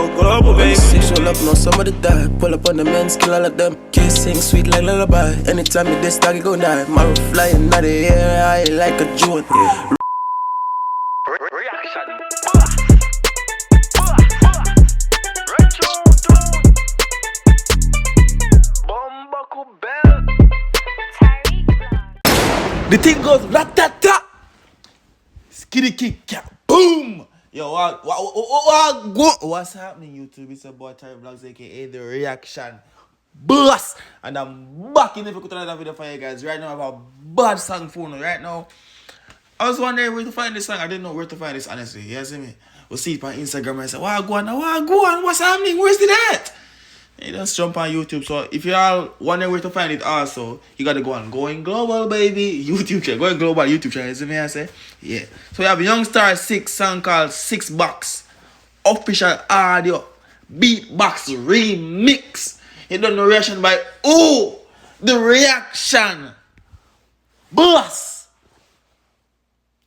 Go global, baby. Sexual up, now somebody die. Pull up on the men, kill all of them. Kissing sweet like lullaby. Anytime you diss, dog, you gon' die. Marrow flying out of the air, I like a June. Reaction. The thing goes rat-ta-ta. Skitty kick, yeah, boom. Yo, what's happening, YouTube? It's a boy Terry Vlogs, aka The Reaction Boss, and I'm back in the another video for you guys. Right now, I have a bad song for me. Right now, I was wondering where to find this song. I didn't know where to find this, honestly. You see me? We'll see it on Instagram and I say, go on, what's happening? Where's it at? You just jump on YouTube. So if you all wondering where to find it also, you gotta go on Going Global, baby, YouTube channel. Going Global YouTube channel, you see me I say? Yeah. So we have Youngstar 6 song called 6 Bucks. Official audio beatbox remix. You done the reaction by The Reaction Boss.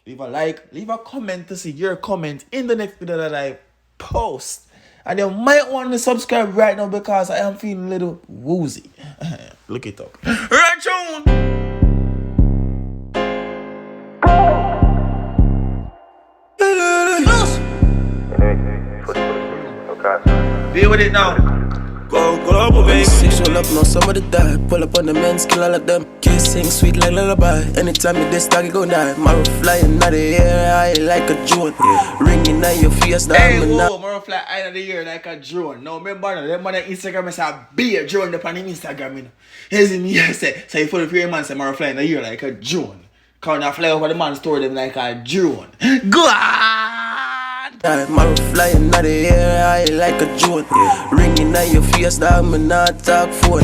Leave a like, leave a comment to see your comment in the next video that I post. And you might want to subscribe right now because I am feeling a little woozy. Look it up. Right on. Deal with it now. Go global, baby. Sexual up, now somebody die. Pull up on the men, kill all of them. Kissing sweet like lullaby. Anytime you diss, dog, you gon' die. Marrow flying out of the air, I like a June. Ringing at your face, dog. Hey, whoa, Marrow fly out of the air like a drone. Now remember, them on the Instagram, I say, be a drone upon the Instagram, you know. Here's me, I say, so you follow your man, say, Marrow fly in the air like a drone. Can't I fly over the man, store them like a drone. Go on! Marrow flying out of the air, I like a June. Ringing at your face, dog, me not talk phone.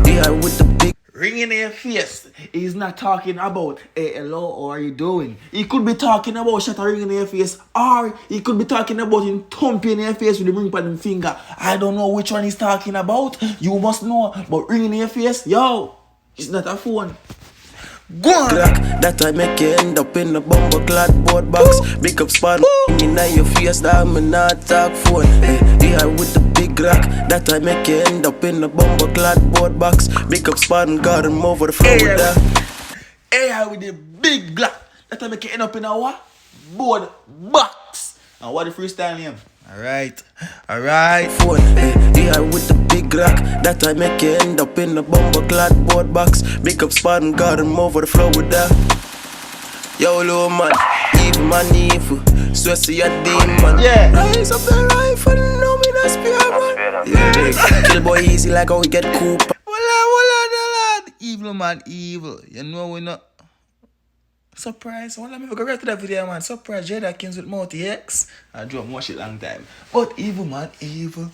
Yeah, with the big ringing in your face. He's not talking about, hey, hello, how are you doing? He could be talking about shut a ring in your face, or he could be talking about him thumping in your face with the ring on his finger. I don't know which one he's talking about. You must know, but ringing in your face, yo, it's not a phone. Go on. Crack, that I make you end up in a bumper clad board box. Big up spot in your face, dog, me not talk phone. Yeah, with the big rack, that I make you end up in a bumper clad board box. Big up spot and got him over the floor with that. Hey, with the big black, that I make you end up in a what? Board box. And what the freestyle name? Alright. Phone, yeah, with the big rack, that I make you end up in a bumper clad board box. Big up spot and got him over the floor with that. Yo, little man, evil man, evil. So I see a demon. Yeah. Rise up the rifle, no me not spear, man. Yeah, kill boy easy like how we get Cooper. Wala, evil man, evil. You know we not. Surprise, well, let me go right to that video, man. Surprise, Jada Kings with Multi X. I drove watch it long time. But evil, man, evil.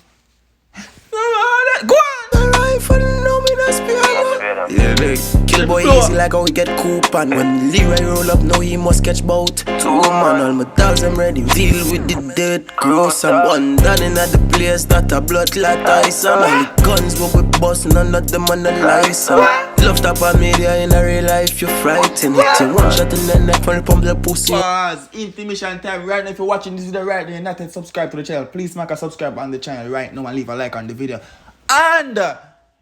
Go on! The rifle, no me not spear, man. Yeah, kill boy easy like how we get Cooper. When Leroy roll up, now he must catch boat. 2 man, all my dogs I'm ready. Deal with the dead cross and one down in at the place that a blood clot ice. And all the guns what we bust, none of them on the license. Love top on media in a real life, you're frightened. Hit you one shot in the neck from the pump the pussy. Pause. Intermission time right now. If you're watching this video right now, you're not yet subscribed to the channel, please smack a subscribe on the channel right now and leave a like on the video. And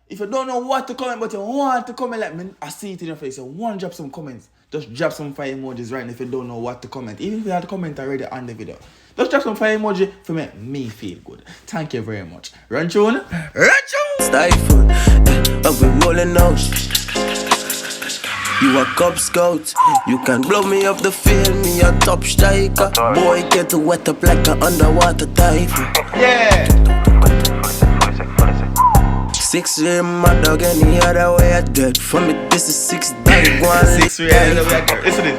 if you don't know what to comment, but you want to comment like me, I see it in your face. You want to drop some comments, just drop some fire emojis right now if you don't know what to comment. Even if you had a comment already on the video, just drop some fire emoji to make me feel good. Thank you very much. Run tune. Run tune. Stifle, I've been rolling out. You a Cub Scout, you can blow me up the field, me a top striker. Boy get wet up like an underwater typhoon. Yeah. 6 year my dog, any other way I dead. For me this is 6 dog, one 6 year other way I dead. Listen to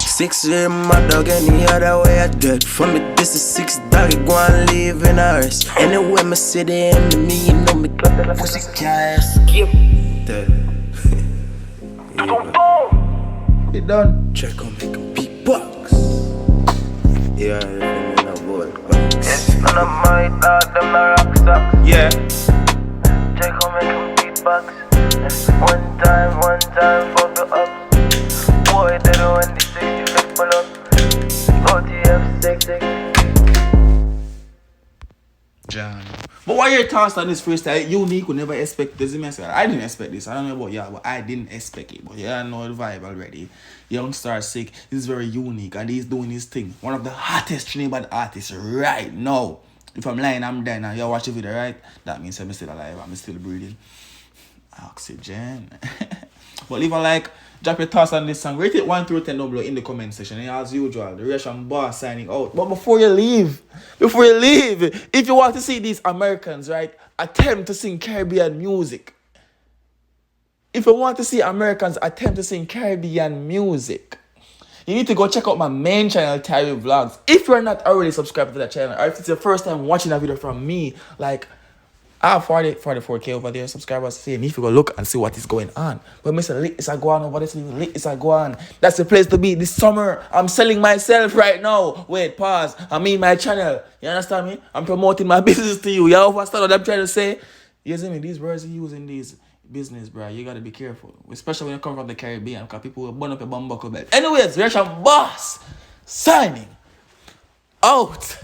this. 6 year my dog, any other way I dead. For me this is 6 dog, one live in a rest. Anywhere me see the enemy, you know me got the pussy can't escape. It done. Check on make a big box. Yeah, I'm in a boy. It's none of my dog, them the rock stocks. Yeah. Check on make them beatbox. One time, fuck it up. Boy, they don't want the 60 flip pull up. OTF 66. John. But what are your thoughts on this freestyle? Unique, we never expect this. I didn't expect this. I don't know about y'all, but I didn't expect it. But yeah, I know the vibe already. Youngstar Sick is very unique and he's doing his thing. One of the hottest Trinidad artists right now. If I'm lying, I'm dead now. You watch the video, right? That means I'm still alive. I'm still breathing. Oxygen. But leave a like, drop your thoughts on this song. Rate it 1 through 10 down below in the comment section. And as usual, the Russian boss signing out. But before you leave, if you want to see these Americans, right, attempt to sing Caribbean music. If you want to see Americans attempt to sing Caribbean music, you need to go check out my main channel, Terry Vlogs. If you're not already subscribed to that channel, or if it's your first time watching a video from me, like, I have 44k over there subscribers. See, and if you go look and see what is going on. But Mr. Lit is a go on over there. Lit is a go on. That's the place to be this summer. I'm selling myself right now. Wait, pause. I'm in my channel. You understand me? I'm promoting my business to you. You understand what I'm trying to say? You see me? These words you use in these business, bro. You gotta be careful. Especially when you come from the Caribbean. Because people will burn up your bum buckle belt. Anyways, Russian boss signing out.